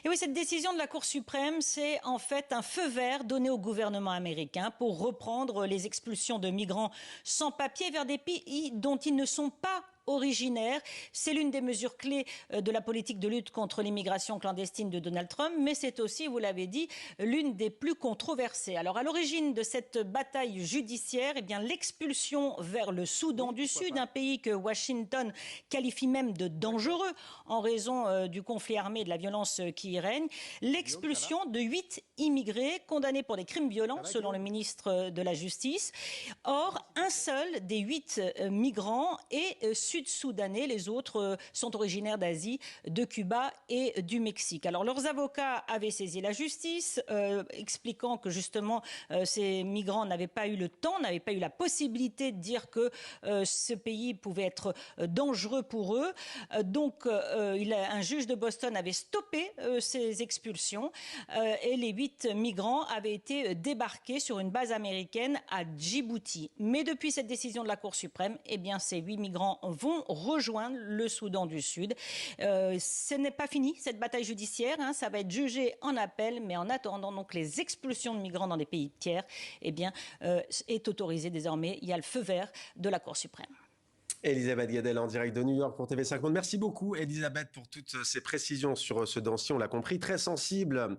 Et oui, cette décision de la Cour suprême, c'est en fait un feu vert donné au gouvernement américain pour reprendre les expulsions de migrants sans papier vers des pays dont ils ne sont pas originaires. C'est l'une des mesures clés de la politique de lutte contre l'immigration clandestine de Donald Trump, mais c'est aussi, vous l'avez dit, l'une des plus controversées. Alors, à l'origine de cette bataille judiciaire, eh bien, l'expulsion vers le Soudan du Sud, un pays que Washington qualifie même de dangereux en raison du conflit armé et de la violence qui y règne, l'expulsion de 8 immigrés condamnés pour des crimes violents, selon le ministre de la Justice. Or, un seul des 8 migrants est sud-soudanais, les autres sont originaires d'Asie, de Cuba et du Mexique. Alors, leurs avocats avaient saisi la justice, expliquant que justement ces migrants n'avaient pas eu le temps, n'avaient pas eu la possibilité de dire que ce pays pouvait être dangereux pour eux. Donc, un juge de Boston avait stoppé ces expulsions et les 8 migrants avaient été débarqués sur une base américaine à Djibouti. Mais depuis cette décision de la Cour suprême, eh bien, ces 8 migrants vont rejoindre le Soudan du Sud. Ce n'est pas fini, cette bataille judiciaire, hein, ça va être jugé en appel, mais en attendant, donc, les expulsions de migrants dans des pays tiers, eh bien, est autorisé désormais. Il y a le feu vert de la Cour suprême. Elisabeth Guedel en direct de New York pour TV5 Monde. Merci beaucoup Elisabeth pour toutes ces précisions sur ce dossier, on l'a compris, très sensible.